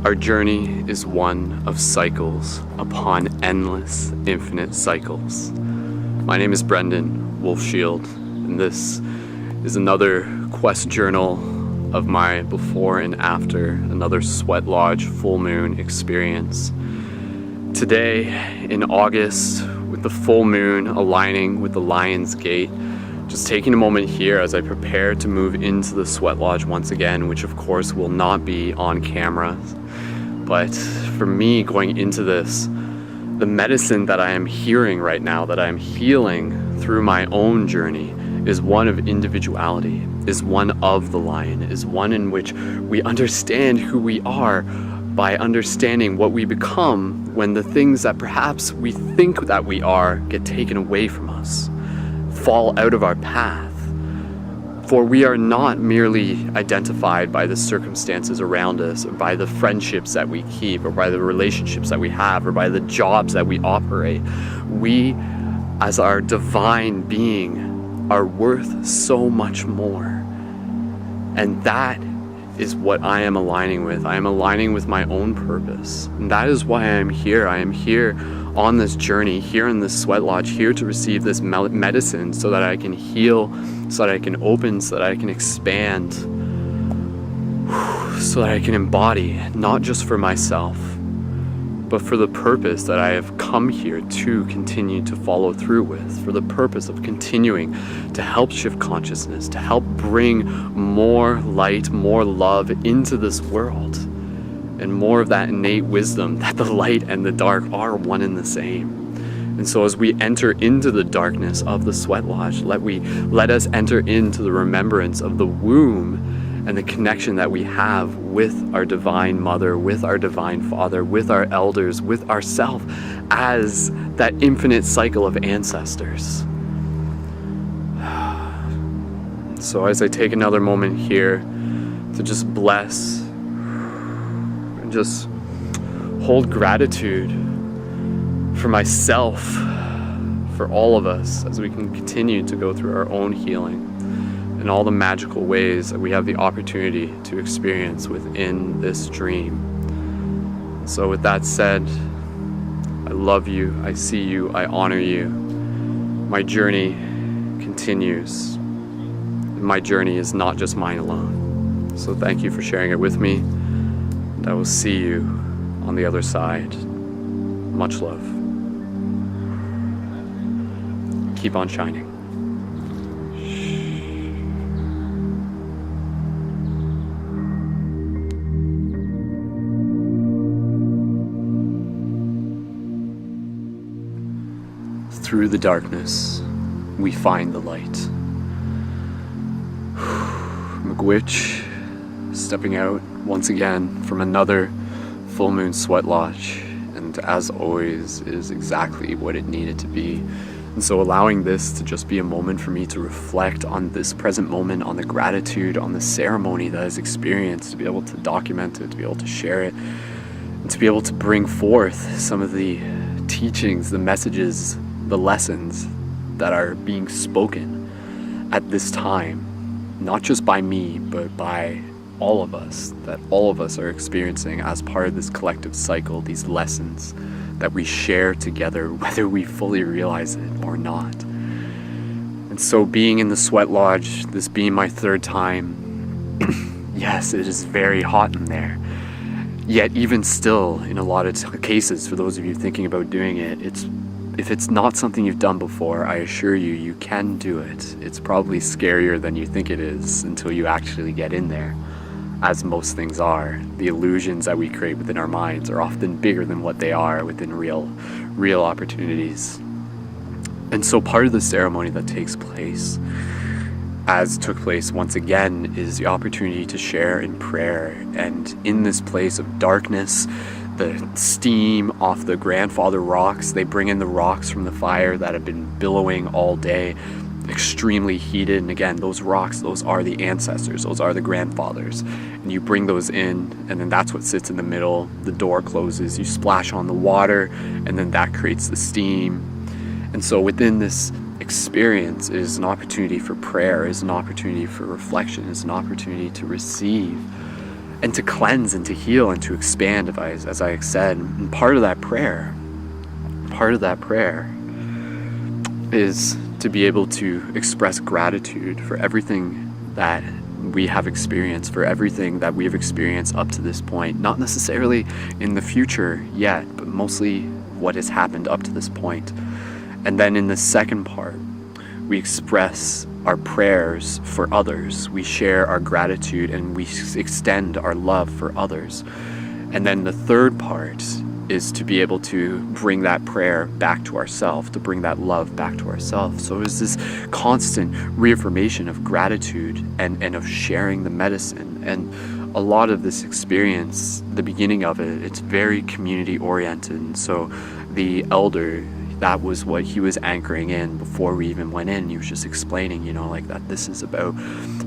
Our journey is one of cycles upon endless, infinite cycles. My name is Brendan Wolfshield, and this is another quest journal of my before and after another Sweat Lodge full moon experience. Today, in August, with the full moon aligning with the Lion's Gate, just taking a moment here as I prepare to move into the Sweat Lodge once again, which of course will not be on camera. But for me, going into this, the medicine that I am hearing right now, that I am healing through my own journey, is one of individuality, is one of the lion, is one in which we understand who we are by understanding what we become when the things that perhaps we think that we are get taken away from us, fall out of our path. For we are not merely identified by the circumstances around us, or by the friendships that we keep, or by the relationships that we have, or by the jobs that we operate. We, as our divine being, are worth so much more. And that is what I am aligning with. I am aligning with my own purpose. And that is why I am here. I am here on this journey, here in this Sweat Lodge, here to receive this medicine so that I can heal, so that I can open, so that I can expand, so that I can embody, not just for myself, but for the purpose that I have come here to continue to follow through with, for the purpose of continuing to help shift consciousness, to help bring more light, more love into this world, and more of that innate wisdom that the light and the dark are one and the same. And so as we enter into the darkness of the Sweat Lodge, let us enter into the remembrance of the womb and the connection that we have with our Divine Mother, with our Divine Father, with our elders, with ourself, as that infinite cycle of ancestors. So as I take another moment here to just bless and just hold gratitude for myself, for all of us, as we can continue to go through our own healing and all the magical ways that we have the opportunity to experience within this dream. So with that said, I love you, I see you, I honor you. My journey continues. My journey is not just mine alone. So thank you for sharing it with me, and I will see you on the other side. Much love. Keep on shining. Through the darkness, we find the light. Miigwech, stepping out once again from another full moon Sweat Lodge, and as always, it is exactly what it needed to be. And so allowing this to just be a moment for me to reflect on this present moment, on the gratitude, on the ceremony that is experienced, to be able to document it, to be able to share it, and to be able to bring forth some of the teachings, the messages, the lessons that are being spoken at this time, not just by me, but by all of us, that all of us are experiencing as part of this collective cycle, these lessons that we share together, whether we fully realize it or not. And so being in the Sweat Lodge, this being my third time, yes, it is very hot in there. Yet even still, in a lot of cases, for those of you thinking about doing it, if it's not something you've done before, I assure you, you can do it. It's probably scarier than you think it is until you actually get in there, as most things are. The illusions that we create within our minds are often bigger than what they are within real opportunities. And so part of the ceremony that takes place, as took place once again, is the opportunity to share in prayer. And in this place of darkness, the steam off the grandfather rocks, they bring in the rocks from the fire that have been billowing all day, extremely heated. And again, those rocks, those are the ancestors, those are the grandfathers. And you bring those in, and then that's what sits in the middle. The door closes, you splash on the water, and then that creates the steam. And so within this experience is an opportunity for prayer, is an opportunity for reflection, is an opportunity to receive and to cleanse and to heal and to expand, as I said. And part of that prayer is to be able to express gratitude for everything that we have experienced, for everything that we have experienced up to this point. Not necessarily in the future yet, but mostly what has happened up to this point. And then in the second part, we express our prayers for others. We share our gratitude and we extend our love for others. And then the third part is to be able to bring that prayer back to ourselves, to bring that love back to ourselves. So it's this constant reaffirmation of gratitude and of sharing the medicine. And a lot of this experience, the beginning of it, it's very community oriented. So the elder, that was what he was anchoring in before we even went in. He was just explaining, like that this is about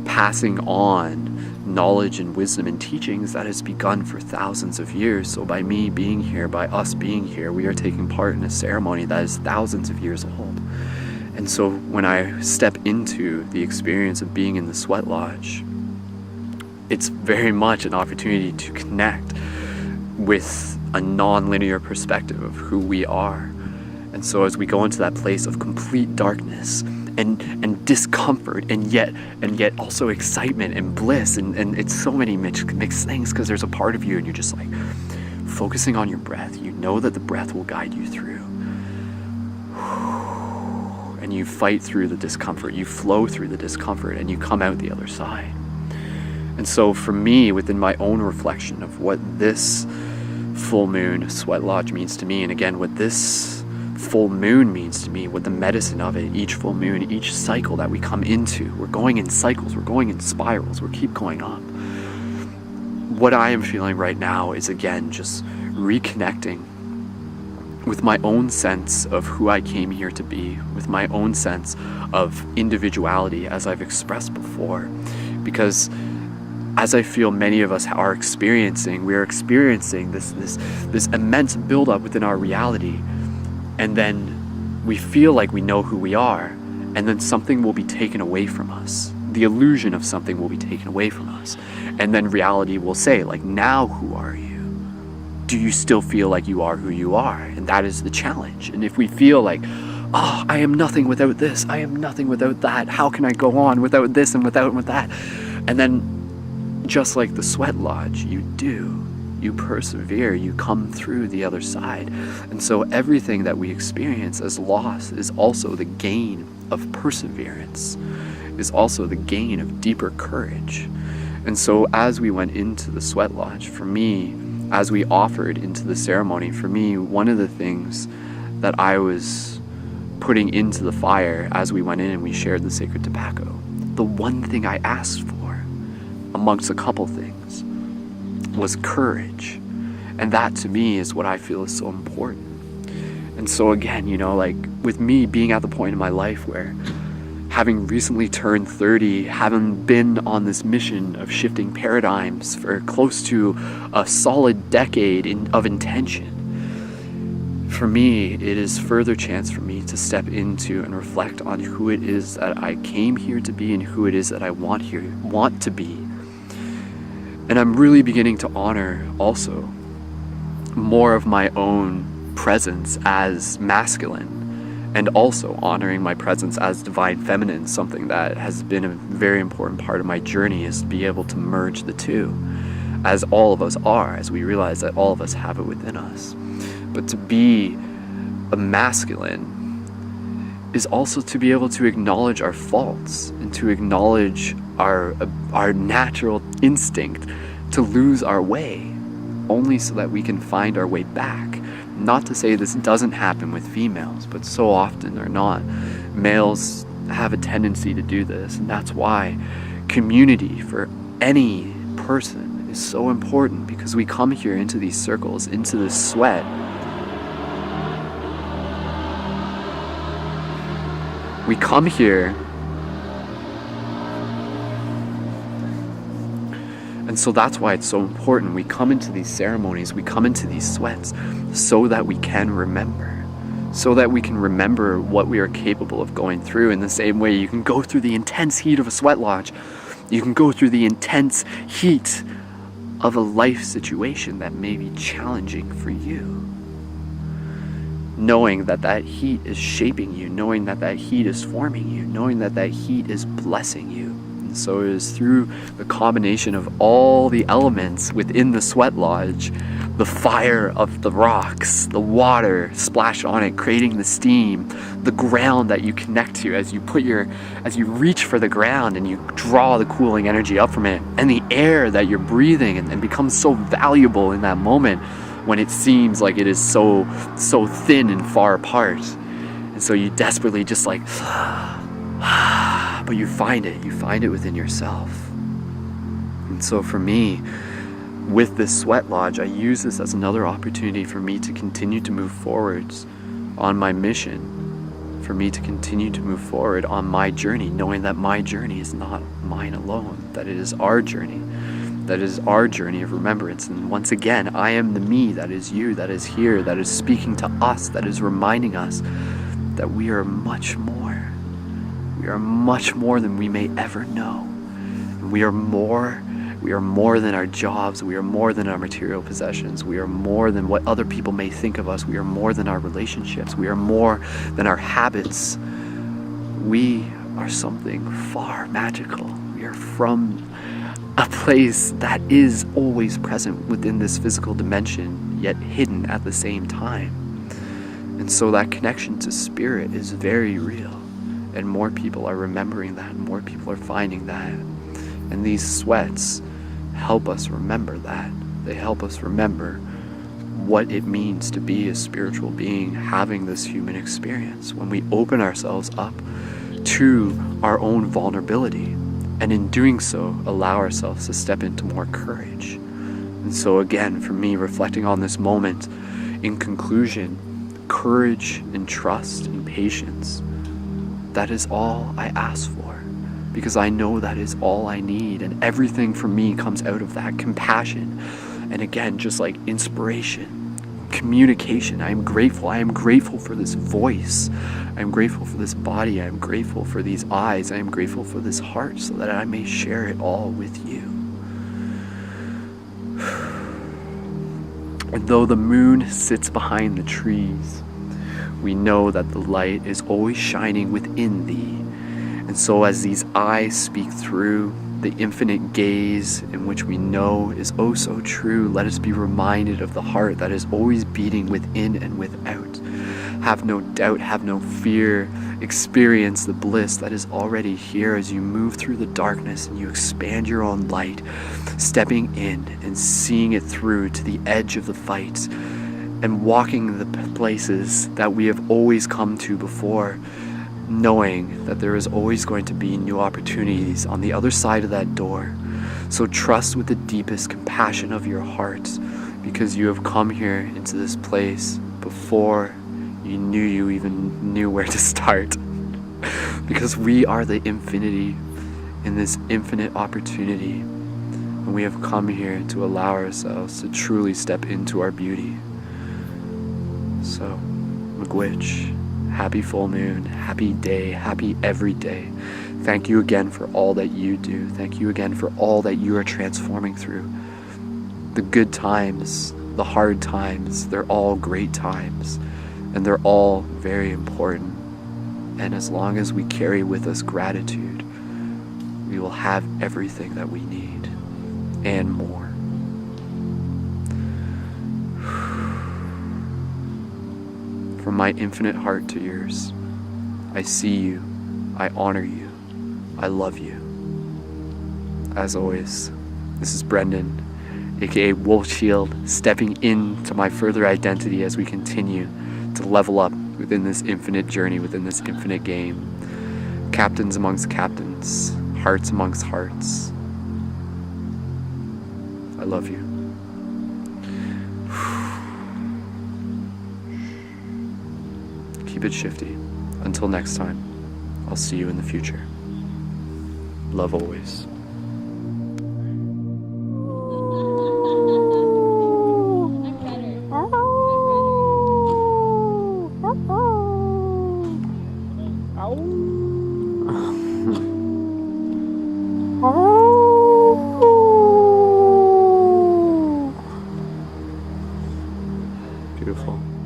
passing on knowledge and wisdom and teachings that has begun for thousands of years. So by me being here, by us being here, we are taking part in a ceremony that is thousands of years old. And so when I step into the experience of being in the Sweat Lodge, it's very much an opportunity to connect with a non-linear perspective of who we are. And so as we go into that place of complete darkness and discomfort and yet also excitement and bliss, and it's so many mixed things, because there's a part of you and you're just like focusing on your breath. You know that the breath will guide you through, and you fight through the discomfort, you flow through the discomfort, and you come out the other side. And so for me, within my own reflection of what this full moon Sweat Lodge means to me, and again what this full moon means to me, what the medicine of it, each full moon, each cycle that we come into, we're going in cycles, we're going in spirals, we keep going up. What I am feeling right now is, again, just reconnecting with my own sense of who I came here to be, with my own sense of individuality, as I've expressed before. Because as I feel many of us are experiencing, we are experiencing this immense buildup within our reality. And then we feel like we know who we are, and then something will be taken away from us. The illusion of something will be taken away from us. And then reality will say, like, now who are you? Do you still feel like you are who you are? And that is the challenge. And if we feel like, oh, I am nothing without this, I am nothing without that, how can I go on without this and without that? And then, just like the Sweat Lodge, you do. You persevere, you come through the other side. And so everything that we experience as loss is also the gain of perseverance, is also the gain of deeper courage. And so as we went into the Sweat Lodge, for me, as we offered into the ceremony, for me, one of the things that I was putting into the fire as we went in and we shared the sacred tobacco, the one thing I asked for, amongst a couple things, was courage. And that to me is what I feel is so important. And so again, like with me being at the point in my life where, having recently turned 30, having been on this mission of shifting paradigms for close to a solid decade of intention, for me, it is further chance for me to step into and reflect on who it is that I came here to be and who it is that I want to be. And I'm really beginning to honor also more of my own presence as masculine, and also honoring my presence as divine feminine. Something that has been a very important part of my journey is to be able to merge the two, as all of us are, as we realize that all of us have it within us. But to be a masculine is also to be able to acknowledge our faults and to acknowledge our natural instinct to lose our way, only so that we can find our way back. Not to say this doesn't happen with females, but so often they're not. Males have a tendency to do this, and that's why community for any person is so important, because we come here into these circles, into this sweat. We come here, and so that's why it's so important. We come into these ceremonies, we come into these sweats so that we can remember. So that we can remember what we are capable of going through. In the same way you can go through the intense heat of a Sweat Lodge, you can go through the intense heat of a life situation that may be challenging for you. Knowing that that heat is shaping you, knowing that that heat is forming you, knowing that that heat is blessing you. And so it is through the combination of all the elements within the sweat lodge, the fire of the rocks, the water splashed on it, creating the steam, the ground that you connect to as you reach for the ground and you draw the cooling energy up from it, and the air that you're breathing and becomes so valuable in that moment when it seems like it is so thin and far apart. And so you desperately just like, but you find it within yourself. And so for me, with this sweat lodge, I use this as another opportunity for me to continue to move forwards on my mission, for me to continue to move forward on my journey, knowing that my journey is not mine alone, that it is our journey. That is our journey of remembrance. And once again, I am the me that is you, that is here, that is speaking to us, that is reminding us that we are much more. We are much more than we may ever know. And we are more than our jobs. We are more than our material possessions. We are more than what other people may think of us. We are more than our relationships. We are more than our habits. We are something far magical. We are from a place that is always present within this physical dimension, yet hidden at the same time. And so that connection to spirit is very real. And more people are remembering that, and more people are finding that. And these sweats help us remember that. They help us remember what it means to be a spiritual being having this human experience when we open ourselves up to our own vulnerability, and in doing so allow ourselves to step into more courage. And so again, for me, reflecting on this moment, in conclusion, courage and trust and patience, that is all I ask for, because I know that is all I need, and everything for me comes out of that. Compassion, and again, just like inspiration, communication. I am grateful for this voice. I am grateful for this body. I am grateful for these eyes. I am grateful for this heart, so that I may share it all with you. And though the moon sits behind the trees, we know that the light is always shining within thee. And so as these eyes speak through the infinite gaze in which we know is oh so true, let us be reminded of the heart that is always beating within and without. Have no doubt, have no fear, experience the bliss that is already here as you move through the darkness and you expand your own light, stepping in and seeing it through to the edge of the fight, and walking the places that we have always come to before, knowing that there is always going to be new opportunities on the other side of that door. So trust with the deepest compassion of your heart, because you have come here into this place before you even knew where to start. Because we are the infinity in this infinite opportunity, and we have come here to allow ourselves to truly step into our beauty. So, Miigwech, happy full moon, happy day, happy every day. Thank you again for all that you do. Thank you again for all that you are transforming through. The good times, the hard times, they're all great times, and they're all very important. And as long as we carry with us gratitude, we will have everything that we need and more. From my infinite heart to yours, I see you, I honor you, I love you. As always, this is Brendan, aka Wolf Shield, stepping into my further identity as we continue to level up within this infinite journey, within this infinite game. Captains amongst captains, hearts amongst hearts. I love you. Keep it shifty. Until next time, I'll see you in the future. Love always. Beautiful.